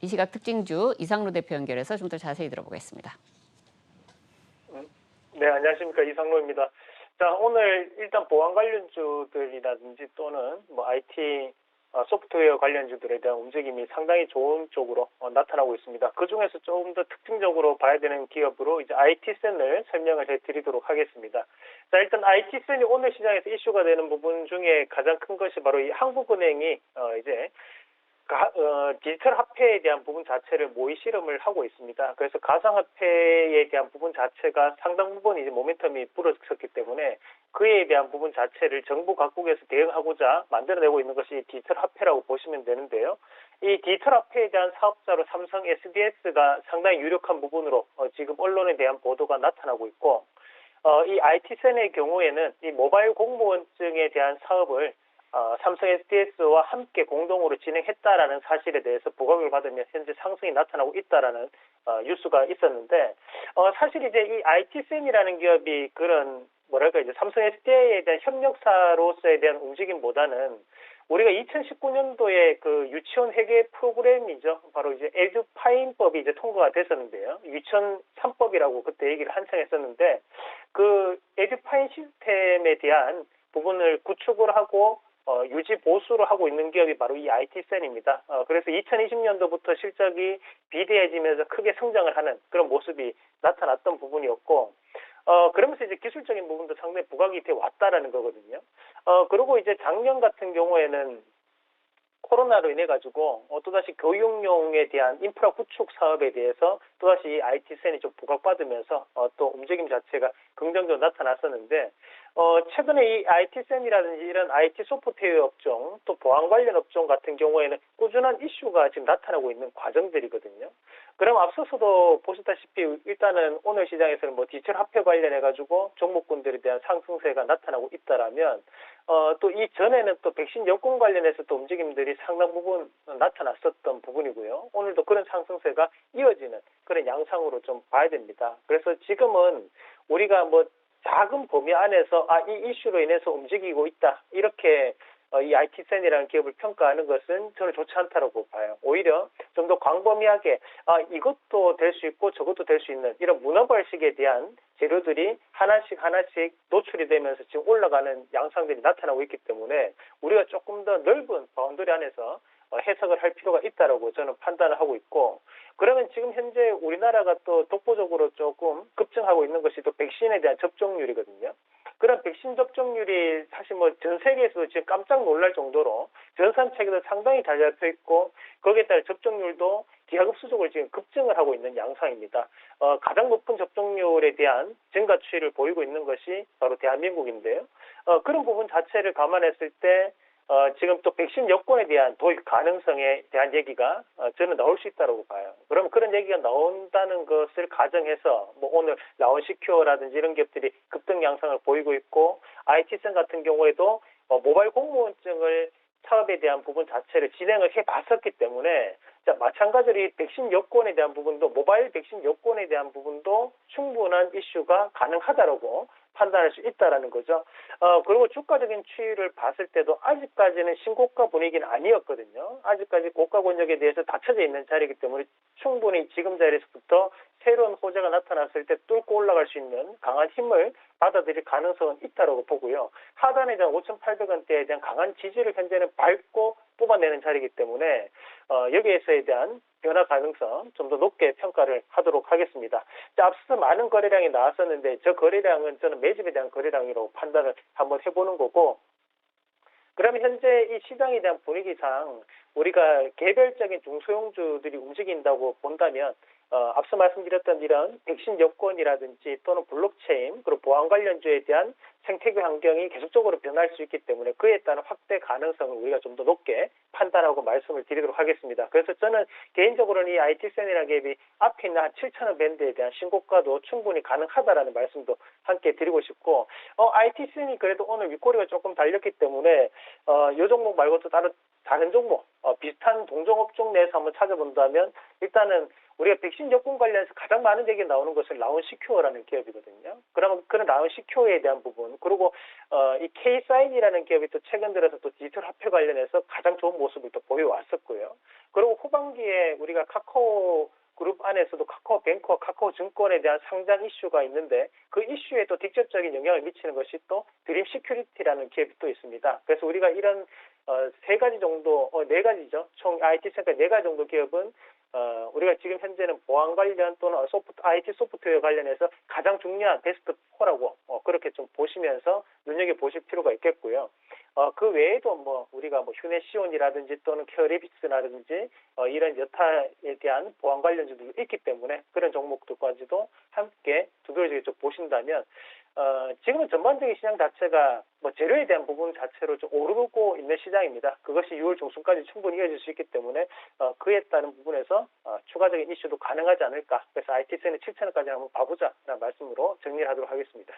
이 시각 특징주 이상로 대표 연결해서 좀 더 자세히 들어보겠습니다. 네, 안녕하십니까. 이상로입니다. 자, 오늘 일단 보안 관련주들이라든지 또는 IT 소프트웨어 관련주들에 대한 움직임이 상당히 좋은 쪽으로 나타나고 있습니다. 그 중에서 조금 더 특징적으로 봐야 되는 기업으로 이제 IT센을 설명을 해드리도록 하겠습니다. 자, 일단 IT센이 오늘 시장에서 이슈가 되는 부분 중에 가장 큰 것이 바로 이 한국은행이 이제 디지털 화폐에 대한 부분 자체를 모의 실험을 하고 있습니다. 그래서 가상화폐에 대한 부분 자체가 상당 부분 이제 모멘텀이 불어섰기 때문에 그에 대한 부분 자체를 정부 각국에서 대응하고자 만들어내고 있는 것이 디지털 화폐라고 보시면 되는데요. 이 디지털 화폐에 대한 사업자로 삼성 SDS가 상당히 유력한 부분으로 지금 언론에 대한 보도가 나타나고 있고, 이 IT센의 경우에는 이 모바일 공무원증에 대한 사업을 삼성 SDS와 함께 공동으로 진행했다라는 사실에 대해서 부각을 받으며 현재 상승이 나타나고 있다라는 뉴스가 있었는데, 사실 이제 이 IT센이라는 기업이 그런 이제 삼성 SDS에 대한 협력사로서에 대한 움직임보다는 우리가 2019년도에 그 유치원 회계 프로그램이죠. 바로 이제 에듀파인법이 이제 통과가 됐었는데요. 유치원 3법이라고 그때 얘기를 한창 했었는데, 그 에듀파인 시스템에 대한 부분을 구축을 하고 유지 보수를 하고 있는 기업이 바로 이 IT센입니다. 그래서 2020년도부터 실적이 비대해지면서 크게 성장을 하는 그런 모습이 나타났던 부분이었고, 그러면서 이제 기술적인 부분도 상당히 부각이 돼 왔다라는 거거든요. 그리고 이제 작년 같은 경우에는 코로나로 인해 가지고 또다시 교육용에 대한 인프라 구축 사업에 대해서 또다시 IT센이 좀 부각받으면서 또 움직임 자체가 긍정적으로 나타났었는데, 최근에 이 IT센이라든지 이런 IT 소프트웨어 업종 또 보안 관련 업종 같은 경우에는 꾸준한 이슈가 지금 나타나고 있는 과정들이거든요. 그럼 앞서서도 보셨다시피 일단은 오늘 시장에서는 디지털 화폐 관련해 가지고 종목군들에 대한 상승세가 나타나고 있다라면, 또 이전에는 또 백신 여권 관련해서 또 움직임들이 상당 부분 나타났었던 부분이고요. 오늘도 그런 상승세가 이어지는 그런 양상으로 좀 봐야 됩니다. 그래서 지금은 우리가 작은 범위 안에서 이 이슈로 인해서 움직이고 있다, 이렇게 이 IT센이라는 기업을 평가하는 것은 저는 좋지 않다고 봐요. 오히려 좀 더 광범위하게 이것도 될 수 있고 저것도 될 수 있는 이런 문어발식에 대한 재료들이 하나씩 노출이 되면서 지금 올라가는 양상들이 나타나고 있기 때문에 우리가 조금 더 넓은 바운더리 안에서 해석을 할 필요가 있다라고 저는 판단을 하고 있고, 그러면 지금 현재 우리나라가 또 독보적으로 조금 급증하고 있는 것이 또 백신에 대한 접종률이거든요. 그런 백신 접종률이 사실 전 세계에서 지금 깜짝 놀랄 정도로 전산체계도 상당히 잘 잡혀 있고, 거기에 따라 접종률도 기하급수적으로 지금 급증을 하고 있는 양상입니다. 가장 높은 접종률에 대한 증가 추이를 보이고 있는 것이 바로 대한민국인데요. 그런 부분 자체를 감안했을 때 지금 또 백신 여권에 대한 도입 가능성에 대한 얘기가 저는 나올 수 있다고 봐요. 그럼 그런 얘기가 나온다는 것을 가정해서 오늘 라온시큐어라든지 이런 기업들이 급등 양상을 보이고 있고, IT센 같은 경우에도 모바일 공무원증을 사업에 대한 부분 자체를 진행을 해봤었기 때문에, 마찬가지로 이 백신 여권에 대한 부분도, 모바일 백신 여권에 대한 부분도 충분한 이슈가 가능하다라고 판단할 수 있다라는 거죠. 그리고 주가적인 추이를 봤을 때도 아직까지는 신고가 분위기는 아니었거든요. 아직까지 고가 권역에 대해서 닫혀져 있는 자리이기 때문에 충분히 지금 자리에서부터 새로운 호재가 나타났을 때 뚫고 올라갈 수 있는 강한 힘을 받아들일 가능성은 있다고 보고요. 하단에 대한 5,800원대에 대한 강한 지지를 현재는 밟고 뽑아내는 자리이기 때문에 여기에서에 대한 변화 가능성 좀 더 높게 평가를 하도록 하겠습니다. 앞서 많은 거래량이 나왔었는데 저 거래량은 저는 매집에 대한 거래량이라고 판단을 한번 해보는 거고, 그러면 현재 이 시장에 대한 분위기상 우리가 개별적인 중소형주들이 움직인다고 본다면 앞서 말씀드렸던 이런 백신 여권이라든지 또는 블록체인 그리고 보안 관련주에 대한 생태계 환경이 계속적으로 변할 수 있기 때문에 그에 따른 확대 가능성을 우리가 좀 더 높게 판단하고 말씀을 드리도록 하겠습니다. 그래서 저는 개인적으로는 이 IT센이라는 기업이 앞에 있는 한 7,000원 밴드에 대한 신고가도 충분히 가능하다라는 말씀도 함께 드리고 싶고, IT센이 그래도 오늘 윗꼬리가 조금 달렸기 때문에 이 종목 말고도 다른 종목 비슷한 동종업종 내에서 한번 찾아본다면 일단은 우리가 백신 접종 관련해서 가장 많은 얘기 나오는 것은 라운시큐어라는 기업이거든요. 그러면 그런 라운시큐어에 대한 부분, 그리고 이 K사인이라는 기업이 또 최근 들어서 또 디지털 화폐 관련해서 가장 좋은 모습을 또 보여왔었고요. 그리고 후반기에 우리가 카카오 그룹 안에서도 카카오뱅크와 카카오증권에 대한 상장 이슈가 있는데 그 이슈에 또 직접적인 영향을 미치는 것이 또 드림시큐리티라는 기업이 또 있습니다. 그래서 우리가 이런 세 가지 정도, 네 가지죠. 총 IT 섹터 네 가지 정도 기업은 우리가 지금 현재는 보안 관련 또는 IT 소프트웨어 관련해서 가장 중요한 베스트 4라고 그렇게 좀 보시면서 눈여겨보실 필요가 있겠고요. 그 외에도 뭐 우리가 뭐 휴네시온이라든지 또는 케어레비스라든지 이런 여타에 대한 보안 관련주들이 있기 때문에 그런 종목들까지도 함께 두드러지게 좀 보신다면 지금은 전반적인 시장 자체가 뭐 재료에 대한 부분 자체로 좀 오르고 있는 시장입니다. 그것이 6월 중순까지 충분히 이어질 수 있기 때문에 그에 따른 부분에서 추가적인 이슈도 가능하지 않을까. 그래서 ITC는 7천원까지 한번 봐보자라는 말씀으로 정리를 하도록 하겠습니다.